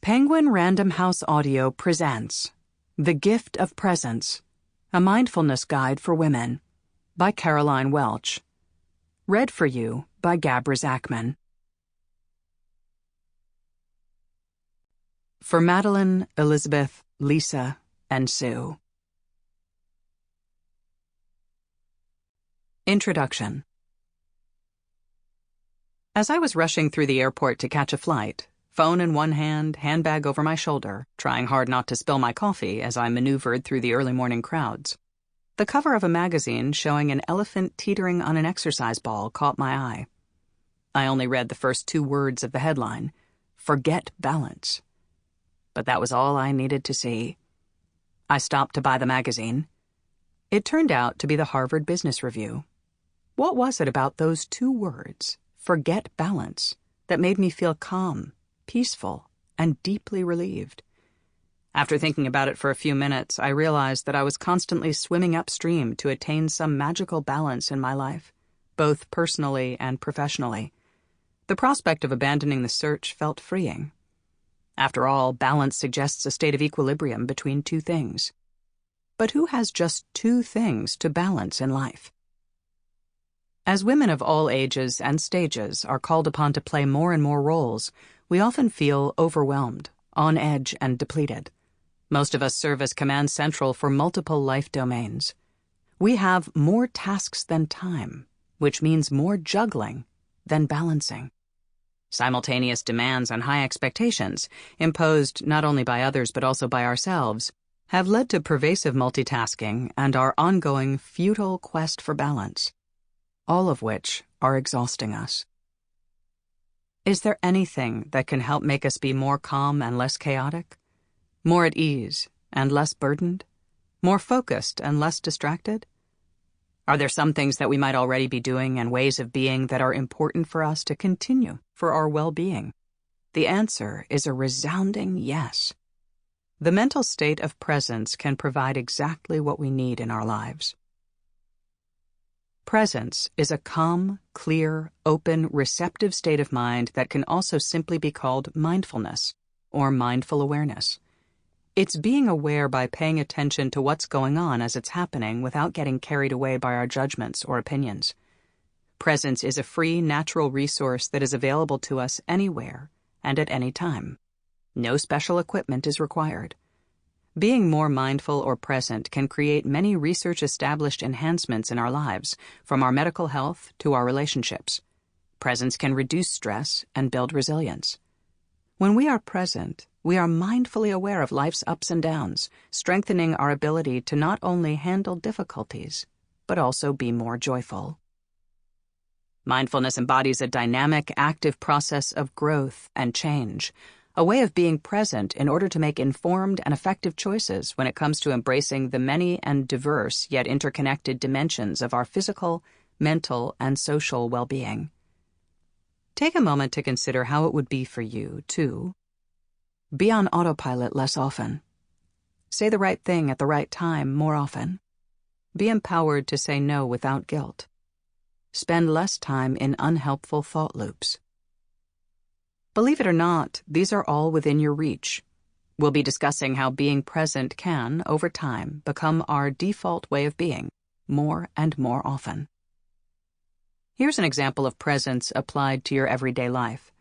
Penguin Random House Audio presents The Gift of Presence, a Mindfulness Guide for Women, by Caroline Welch. Read for you by Gabra Zackman. For Madeline, Elizabeth, Lisa, and Sue. Introduction. As I was rushing through the airport to catch a flight, phone in one hand, handbag over my shoulder, trying hard not to spill my coffee as I maneuvered through the early morning crowds, the cover of a magazine showing an elephant teetering on an exercise ball caught my eye. I only read the first 2 words of the headline, "Forget balance." But that was all I needed to see. I stopped to buy the magazine. It turned out to be the Harvard Business Review. What was it about those 2 words, "forget balance," that made me feel calm, peaceful, and deeply relieved? After thinking about it for a few minutes, I realized that I was constantly swimming upstream to attain some magical balance in my life, both personally and professionally. The prospect of abandoning the search felt freeing. After all, balance suggests a state of equilibrium between 2 things. But who has just 2 things to balance in life? As women of all ages and stages are called upon to play more and more roles, we often feel overwhelmed, on edge, and depleted. Most of us serve as command central for multiple life domains. We have more tasks than time, which means more juggling than balancing. Simultaneous demands and high expectations, imposed not only by others but also by ourselves, have led to pervasive multitasking and our ongoing futile quest for balance, all of which are exhausting us. Is there anything that can help make us be more calm and less chaotic? More at ease and less burdened? More focused and less distracted? Are there some things that we might already be doing and ways of being that are important for us to continue for our well-being? The answer is a resounding yes. The mental state of presence can provide exactly what we need in our lives. Presence is a calm, clear, open, receptive state of mind that can also simply be called mindfulness or mindful awareness. It's being aware by paying attention to what's going on as it's happening without getting carried away by our judgments or opinions. Presence is a free, natural resource that is available to us anywhere and at any time. No special equipment is required. Being more mindful or present can create many research-established enhancements in our lives, from our medical health to our relationships. Presence can reduce stress and build resilience. When we are present, we are mindfully aware of life's ups and downs, strengthening our ability to not only handle difficulties, but also be more joyful. Mindfulness embodies a dynamic, active process of growth and change, a way of being present in order to make informed and effective choices when it comes to embracing the many and diverse yet interconnected dimensions of our physical, mental, and social well-being. Take a moment to consider how it would be for you to be on autopilot less often, say the right thing at the right time more often, be empowered to say no without guilt, spend less time in unhelpful thought loops. Believe it or not, these are all within your reach. We'll be discussing how being present can, over time, become our default way of being, more and more often. Here's an example of presence applied to your everyday life.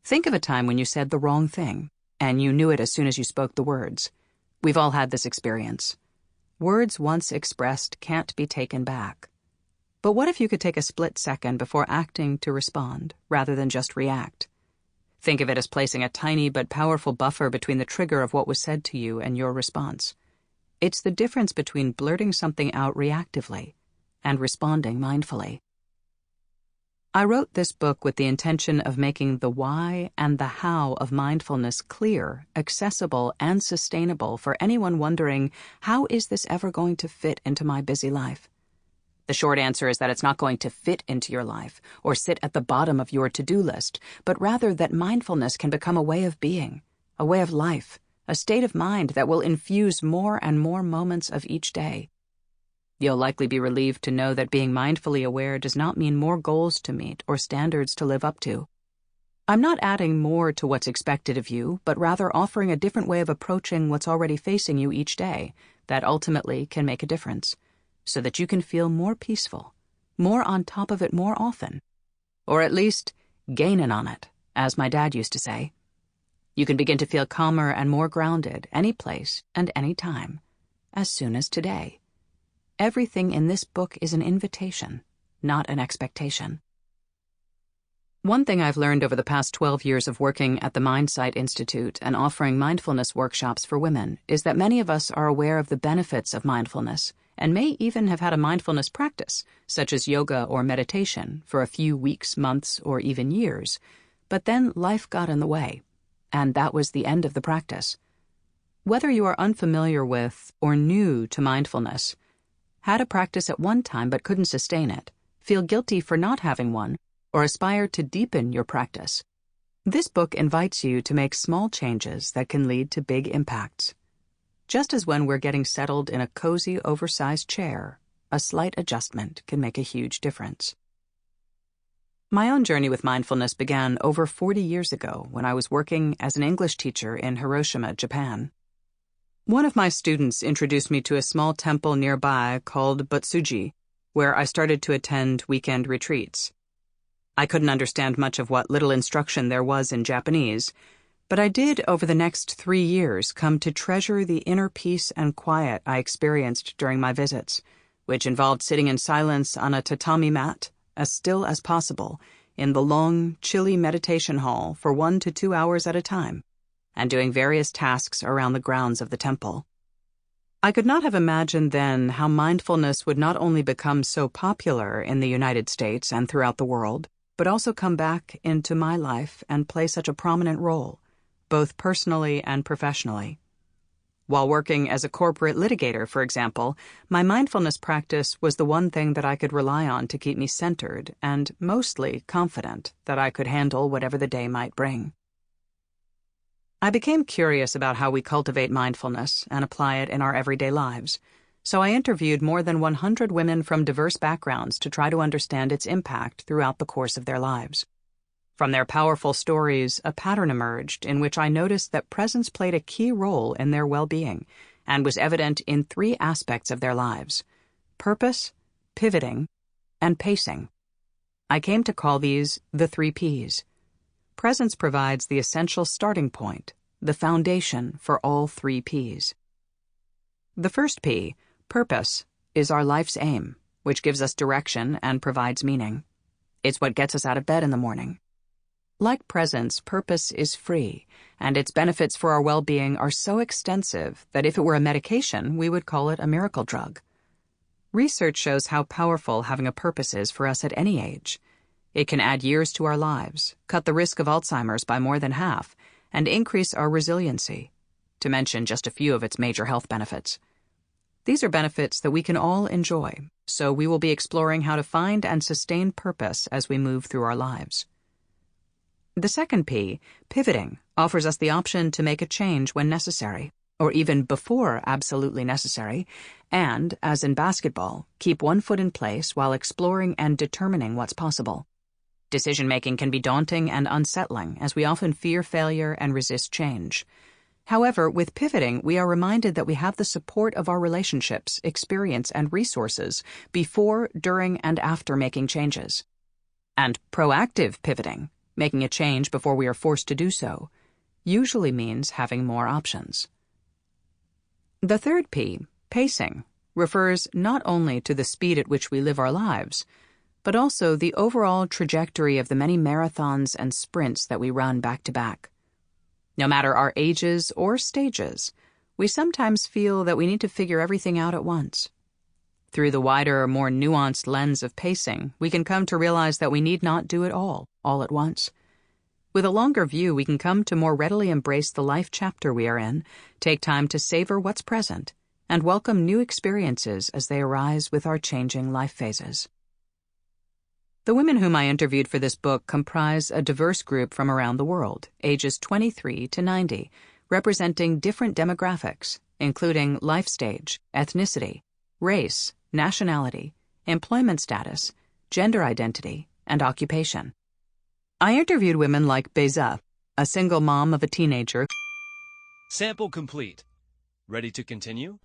Think of a time when you said the wrong thing, and you knew it as soon as you spoke the words. We've all had this experience. Words once expressed can't be taken back. But what if you could take a split second before acting to respond, rather than just react? Think of it as placing a tiny but powerful buffer between the trigger of what was said to you and your response. It's the difference between blurting something out reactively and responding mindfully. I wrote this book with the intention of making the why and the how of mindfulness clear, accessible, and sustainable for anyone wondering, how is this ever going to fit into my busy life? The short answer is that it's not going to fit into your life or sit at the bottom of your to-do list, but rather that mindfulness can become a way of being, a way of life, a state of mind that will infuse more and more moments of each day. You'll likely be relieved to know that being mindfully aware does not mean more goals to meet or standards to live up to. I'm not adding more to what's expected of you, but rather offering a different way of approaching what's already facing you each day that ultimately can make a difference, so that you can feel more peaceful, more on top of it more often, or at least gainin' on it, as my dad used to say. You can begin to feel calmer and more grounded any place and any time, as soon as today. Everything in this book is an invitation, not an expectation. One thing I've learned over the past 12 years of working at the Mindsight Institute and offering mindfulness workshops for women is that many of us are aware of the benefits of mindfulness and may even have had a mindfulness practice, such as yoga or meditation, for a few weeks, months, or even years. But then life got in the way, and that was the end of the practice. Whether you are unfamiliar with or new to mindfulness, had a practice at one time but couldn't sustain it, feel guilty for not having one, or aspire to deepen your practice, this book invites you to make small changes that can lead to big impacts. Just as when we're getting settled in a cozy, oversized chair, a slight adjustment can make a huge difference. My own journey with mindfulness began over 40 years ago when I was working as an English teacher in Hiroshima, Japan. One of my students introduced me to a small temple nearby called Butsuji, where I started to attend weekend retreats. I couldn't understand much of what little instruction there was in Japanese, but I did over the next 3 years come to treasure the inner peace and quiet I experienced during my visits, which involved sitting in silence on a tatami mat, as still as possible, in the long, chilly meditation hall for 1 to 2 hours at a time, and doing various tasks around the grounds of the temple. I could not have imagined then how mindfulness would not only become so popular in the United States and throughout the world, but also come back into my life and play such a prominent role, both personally and professionally. While working as a corporate litigator, for example, my mindfulness practice was the one thing that I could rely on to keep me centered and mostly confident that I could handle whatever the day might bring. I became curious about how we cultivate mindfulness and apply it in our everyday lives, so I interviewed more than 100 women from diverse backgrounds to try to understand its impact throughout the course of their lives. From their powerful stories, a pattern emerged in which I noticed that presence played a key role in their well-being and was evident in 3 aspects of their lives: purpose, pivoting, and pacing. I came to call these the 3 Ps. Presence provides the essential starting point, the foundation for all 3 Ps. The first P, purpose, is our life's aim, which gives us direction and provides meaning. It's what gets us out of bed in the morning. Like presence, purpose is free, and its benefits for our well-being are so extensive that if it were a medication, we would call it a miracle drug. Research shows how powerful having a purpose is for us at any age. It can add years to our lives, cut the risk of Alzheimer's by more than half, and increase our resiliency, to mention just a few of its major health benefits. These are benefits that we can all enjoy, so we will be exploring how to find and sustain purpose as we move through our lives. The second P, pivoting, offers us the option to make a change when necessary, or even before absolutely necessary, and, as in basketball, keep one foot in place while exploring and determining what's possible. Decision-making can be daunting and unsettling, as we often fear failure and resist change. However, with pivoting, we are reminded that we have the support of our relationships, experience, and resources before, during, and after making changes. And proactive pivoting, making a change before we are forced to do so, usually means having more options. The third P, pacing, refers not only to the speed at which we live our lives, but also the overall trajectory of the many marathons and sprints that we run back to back. No matter our ages or stages, we sometimes feel that we need to figure everything out at once. Through the wider, more nuanced lens of pacing, we can come to realize that we need not do it all at once. With a longer view, we can come to more readily embrace the life chapter we are in, take time to savor what's present, and welcome new experiences as they arise with our changing life phases. The women whom I interviewed for this book comprise a diverse group from around the world, ages 23 to 90, representing different demographics, including life stage, ethnicity, race, nationality, employment status, gender identity, and occupation. I interviewed women like Beza, a single mom of a teenager. Sample complete. Ready to continue?